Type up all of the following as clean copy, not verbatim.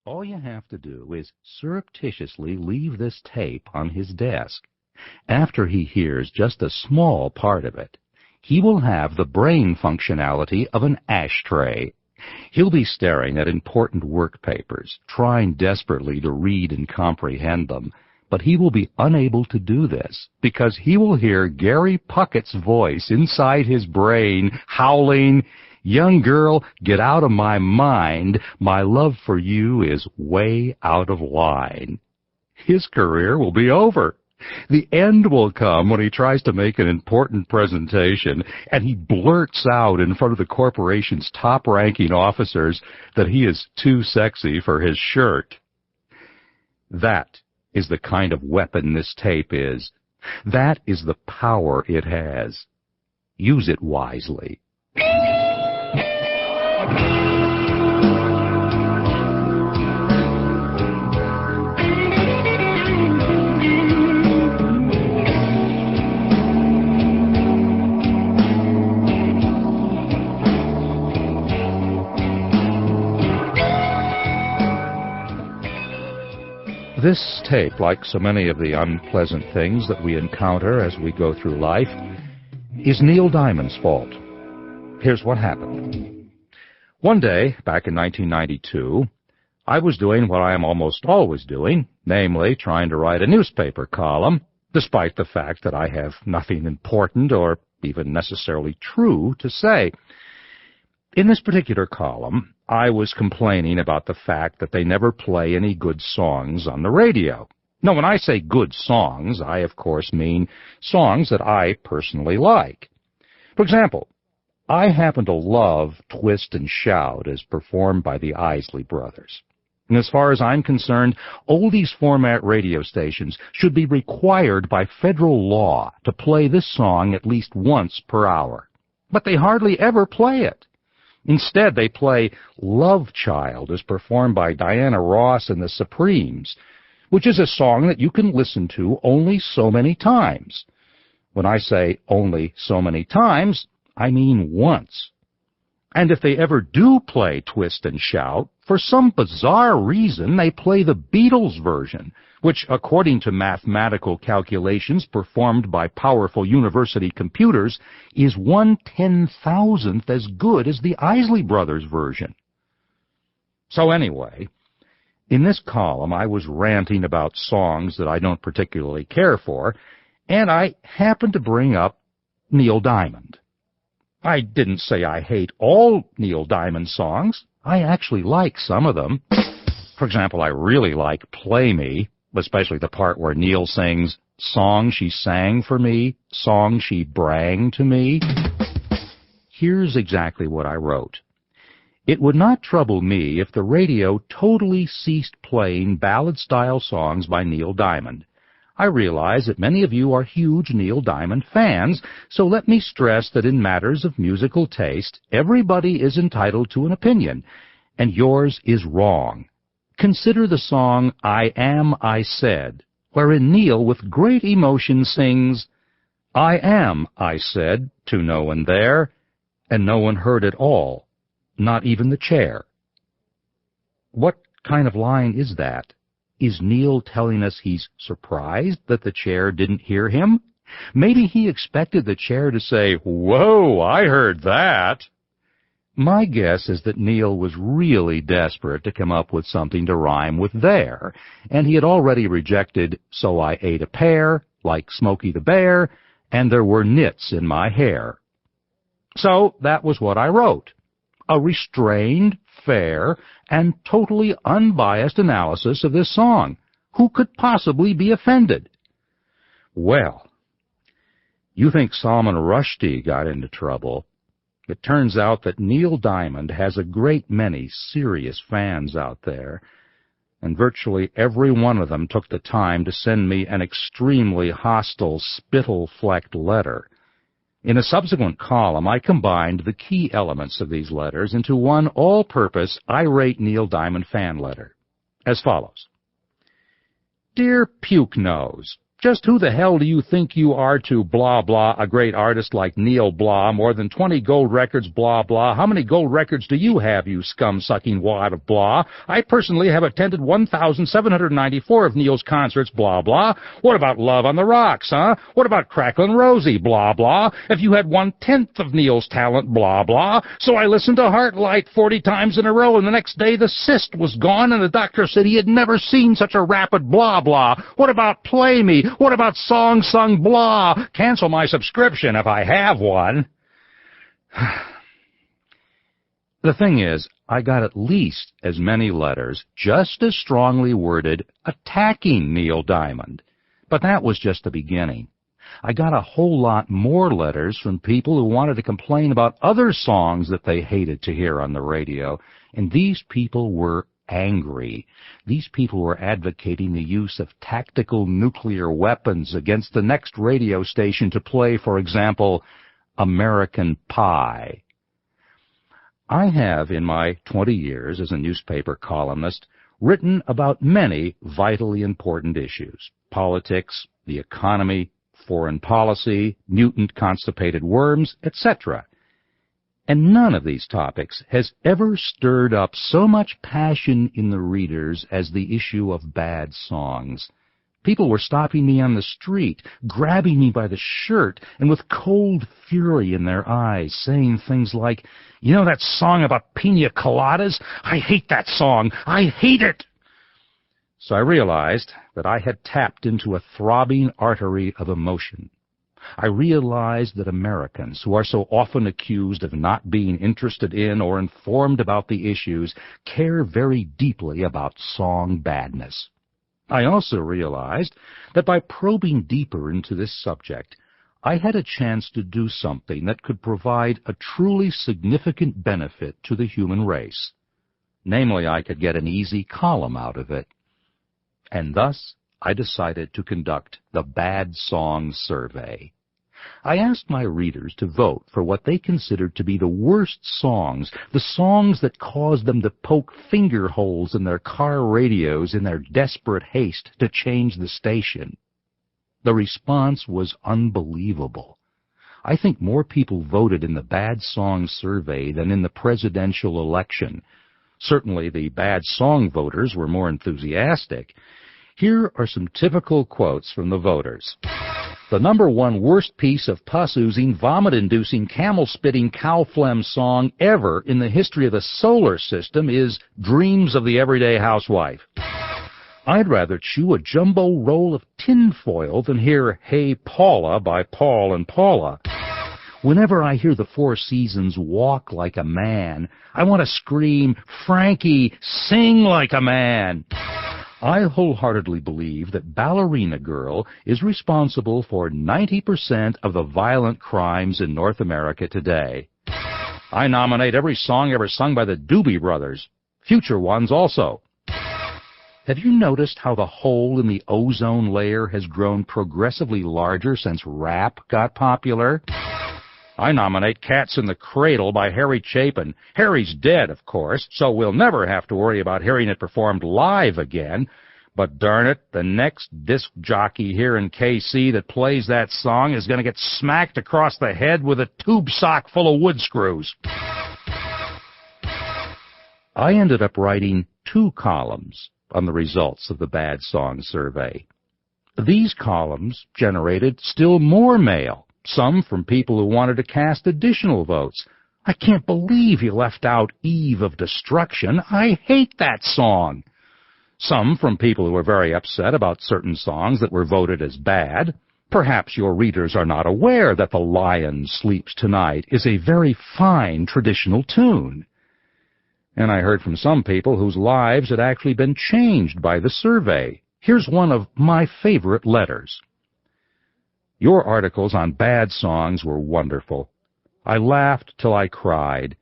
All you have to do is surreptitiously leave this tape on his desk. After he hears just a small part of it, he will have the brain functionality of an ashtray. He'll be staring at important work papers, trying desperately to read and comprehend them, but he will be unable to do this because he will hear Gary Puckett's voice inside his brain howling, "Young girl, get out of my mind. My love for you is way out of line." His career will be over. The end will come when he tries to make an important presentation and he blurts out in front of the corporation's top-ranking officers that he is too sexy for his shirt. That is the kind of weapon this tape is. That is the power it has. Use it wisely. This tape, like so many of the unpleasant things that we encounter as we go through life, is Neil Diamond's fault. Here's what happened. One day, back in 1992, I was doing what I am almost always doing, namely trying to write a newspaper column, despite the fact that I have nothing important or even necessarily true to say. In this particular column, I was complaining about the fact that they never play any good songs on the radio. Now, when I say good songs, I, of course, mean songs that I personally like. For example, I happen to love Twist and Shout as performed by the Isley Brothers. And as far as I'm concerned, oldies format radio stations should be required by federal law to play this song at least once per hour. But they hardly ever play it. Instead, they play Love Child as performed by Diana Ross and the Supremes, which is a song that you can listen to only so many times. When I say only so many times, I mean once. And if they ever do play Twist and Shout, for some bizarre reason they play the Beatles version, which, according to mathematical calculations performed by powerful university computers, is 1/10,000th as good as the Isley Brothers version. So anyway, in this column I was ranting about songs that I don't particularly care for, and I happened to bring up Neil Diamond. I didn't say I hate all Neil Diamond songs. I actually like some of them. For example, I really like Play Me, especially the part where Neil sings, "Song she sang for me, song she brang to me." Here's exactly what I wrote. It would not trouble me if the radio totally ceased playing ballad-style songs by Neil Diamond. I realize that many of you are huge Neil Diamond fans, so let me stress that in matters of musical taste, everybody is entitled to an opinion, and yours is wrong. Consider the song I Am, I Said, wherein Neil with great emotion sings, "I am, I said, to no one there, and no one heard at all, not even the chair." What kind of line is that? Is Neil telling us he's surprised that the chair didn't hear him? Maybe he expected the chair to say, "Whoa, I heard that." My guess is that Neil was really desperate to come up with something to rhyme with there, and he had already rejected "So I Ate a Pear," like Smokey the Bear, and "There Were Nits in My Hair." So that was what I wrote. A restrained, fair, and totally unbiased analysis of this song. Who could possibly be offended? Well, you think Salman Rushdie got into trouble. It turns out that Neil Diamond has a great many serious fans out there, and virtually every one of them took the time to send me an extremely hostile, spittle-flecked letter. In a subsequent column, I combined the key elements of these letters into one all-purpose, irate Neil Diamond fan letter, as follows. Dear Puke Nose, Just who the hell do you think you are to blah blah a great artist like Neil Blah, more than 20 gold records blah blah? How many gold records do you have, you scum-sucking wad of blah? I personally have attended 1,794 of Neil's concerts blah blah. What about Love on the Rocks, huh? What about Cracklin' Rosie blah blah? If you had 1/10 of Neil's talent blah blah. So I listened to Heartlight 40 times in a row, and the next day the cyst was gone and the doctor said he had never seen such a rapid blah blah. What about Play Me? What about Song Sung Blah? Cancel my subscription if I have one. The thing is, I got at least as many letters, just as strongly worded, attacking Neil Diamond. But that was just the beginning. I got a whole lot more letters from people who wanted to complain about other songs that they hated to hear on the radio, and these people were angry. These people were advocating the use of tactical nuclear weapons against the next radio station to play, for example, American Pie. I have, in my 20 years as a newspaper columnist, written about many vitally important issues: politics, the economy, foreign policy, mutant constipated worms, etc. And none of these topics has ever stirred up so much passion in the readers as the issue of bad songs. People were stopping me on the street, grabbing me by the shirt, and with cold fury in their eyes, saying things like, "You know that song about pina coladas? I hate that song. I hate it!" So I realized that I had tapped into a throbbing artery of emotion. I realized that Americans, who are so often accused of not being interested in or informed about the issues, care very deeply about song badness. I also realized that by probing deeper into this subject, I had a chance to do something that could provide a truly significant benefit to the human race. Namely, I could get an easy column out of it. And thus, I decided to conduct the Bad Songs Survey. I asked my readers to vote for what they considered to be the worst songs, the songs that caused them to poke finger holes in their car radios in their desperate haste to change the station. The response was unbelievable. I think more people voted in the Bad Songs Survey than in the presidential election. Certainly the bad song voters were more enthusiastic. Here are some typical quotes from the voters. The number one worst piece of pus-oozing, vomit-inducing, camel-spitting, cow-phlegm song ever in the history of the solar system is Dreams of the Everyday Housewife. I'd rather chew a jumbo roll of tinfoil than hear Hey Paula by Paul and Paula. Whenever I hear the Four Seasons Walk Like a Man, I want to scream, Frankie, sing like a man. I wholeheartedly believe that Ballerina Girl is responsible for 90% of the violent crimes in North America today. I nominate every song ever sung by the Doobie Brothers, future ones also. Have you noticed how the hole in the ozone layer has grown progressively larger since rap got popular? I nominate Cats in the Cradle by Harry Chapin. Harry's dead, of course, so we'll never have to worry about hearing it performed live again. But darn it, the next disc jockey here in KC that plays that song is going to get smacked across the head with a tube sock full of wood screws. I ended up writing 2 columns on the results of the Bad Song Survey. These columns generated still more mail, some from people who wanted to cast additional votes. I can't believe you left out Eve of Destruction. I hate that song. Some from people who were very upset about certain songs that were voted as bad. Perhaps your readers are not aware that The Lion Sleeps Tonight is a very fine traditional tune. And I heard from some people whose lives had actually been changed by the survey. Here's one of my favorite letters. Your articles on bad songs were wonderful. I laughed till I cried.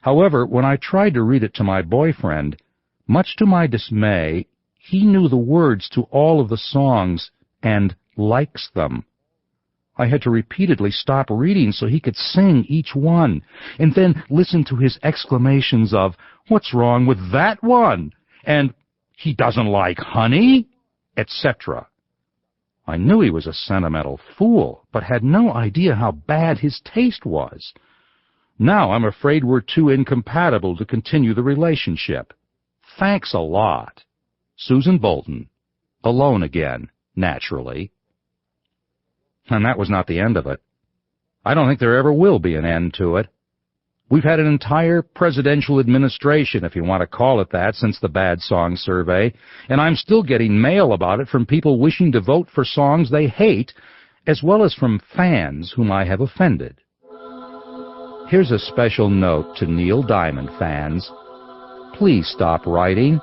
However, when I tried to read it to my boyfriend, much to my dismay, he knew the words to all of the songs and likes them. I had to repeatedly stop reading so he could sing each one, and then listen to his exclamations of, "What's wrong with that one?" and "He doesn't like honey?" etc. I knew he was a sentimental fool, but had no idea how bad his taste was. Now I'm afraid we're too incompatible to continue the relationship. Thanks a lot. Susan Bolton. Alone again, naturally. And that was not the end of it. I don't think there ever will be an end to it. We've had an entire presidential administration, if you want to call it that, since the Bad Song Survey, and I'm still getting mail about it from people wishing to vote for songs they hate, as well as from fans whom I have offended. Here's a special note to Neil Diamond fans. Please stop writing.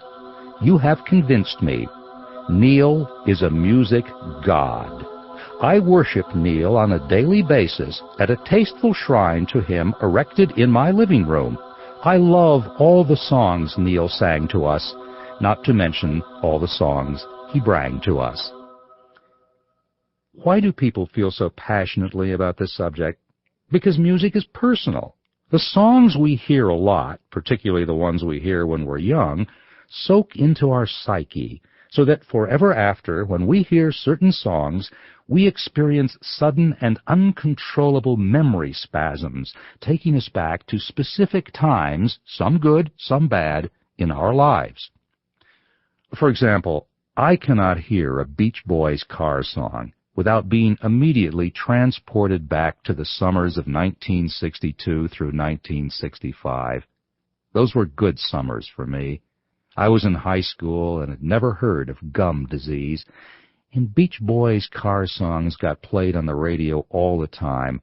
You have convinced me. Neil is a music god. I worship Neil on a daily basis at a tasteful shrine to him erected in my living room. I love all the songs Neil sang to us, not to mention all the songs he brang to us. Why do people feel so passionately about this subject? Because music is personal. The songs we hear a lot, particularly the ones we hear when we're young, soak into our psyche, so that forever after, when we hear certain songs, we experience sudden and uncontrollable memory spasms, taking us back to specific times, some good, some bad, in our lives. For example, I cannot hear a Beach Boys car song without being immediately transported back to the summers of 1962 through 1965. Those were good summers for me. I was in high school and had never heard of gum disease, and Beach Boys car songs got played on the radio all the time,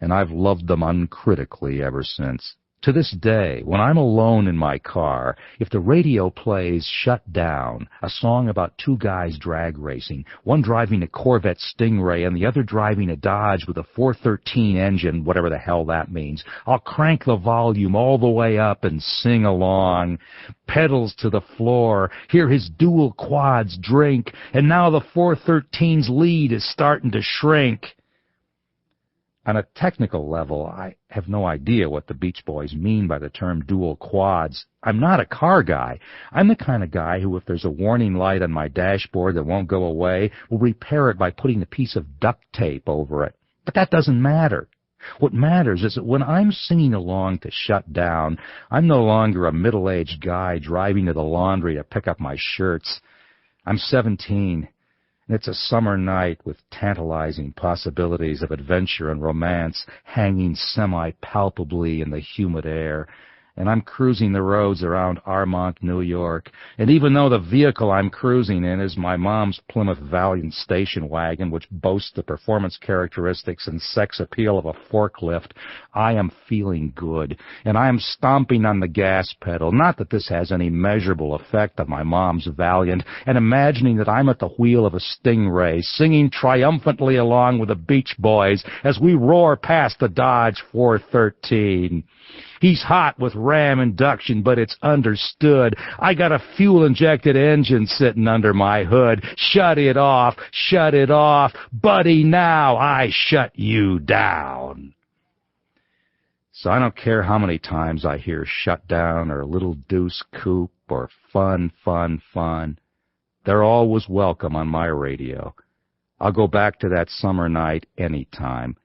and I've loved them uncritically ever since. To this day, when I'm alone in my car, if the radio plays Shut Down, a song about two guys drag racing, one driving a Corvette Stingray and the other driving a Dodge with a 413 engine, whatever the hell that means, I'll crank the volume all the way up and sing along. Pedals to the floor, hear his dual quads drink, and now the 413's lead is starting to shrink. On a technical level, I have no idea what the Beach Boys mean by the term dual quads. I'm not a car guy. I'm the kind of guy who, if there's a warning light on my dashboard that won't go away, will repair it by putting a piece of duct tape over it. But that doesn't matter. What matters is that when I'm singing along to Shut Down, I'm no longer a middle-aged guy driving to the laundry to pick up my shirts. I'm 17. It's a summer night with tantalizing possibilities of adventure and romance hanging semi-palpably in the humid air, and I'm cruising the roads around Armonk, New York, and even though the vehicle I'm cruising in is my mom's Plymouth Valiant station wagon, which boasts the performance characteristics and sex appeal of a forklift, I am feeling good, and I am stomping on the gas pedal, not that this has any measurable effect on my mom's Valiant, and imagining that I'm at the wheel of a Stingray, singing triumphantly along with the Beach Boys as we roar past the Dodge 413. He's hot with Ram induction, but it's understood. I got a fuel-injected engine sitting under my hood. Shut it off, buddy, now I shut you down. So I don't care how many times I hear Shut Down or Little Deuce Coupe or Fun, Fun, Fun. They're always welcome on my radio. I'll go back to that summer night any time.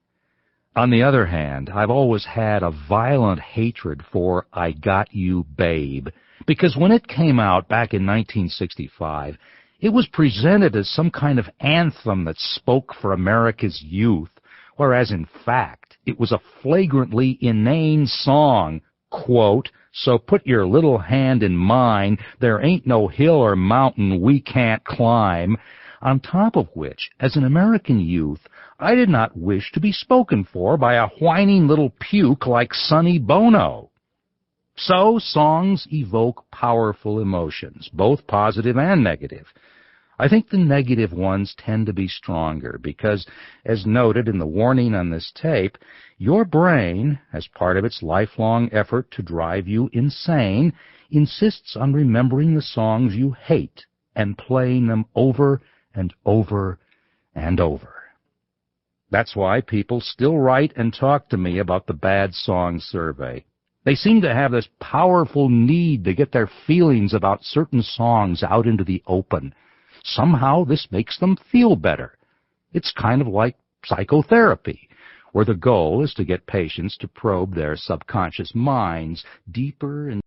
On the other hand, I've always had a violent hatred for I Got You, Babe, because when it came out back in 1965, it was presented as some kind of anthem that spoke for America's youth, whereas in fact, it was a flagrantly inane song, quote, so put your little hand in mine, there ain't no hill or mountain we can't climb, on top of which, as an American youth, I did not wish to be spoken for by a whining little puke like Sonny Bono. So songs evoke powerful emotions, both positive and negative. I think the negative ones tend to be stronger because, as noted in the warning on this tape, your brain, as part of its lifelong effort to drive you insane, insists on remembering the songs you hate and playing them over and over and over. That's why people still write and talk to me about the Bad Song Survey. They seem to have this powerful need to get their feelings about certain songs out into the open. Somehow this makes them feel better. It's kind of like psychotherapy, where the goal is to get patients to probe their subconscious minds deeper and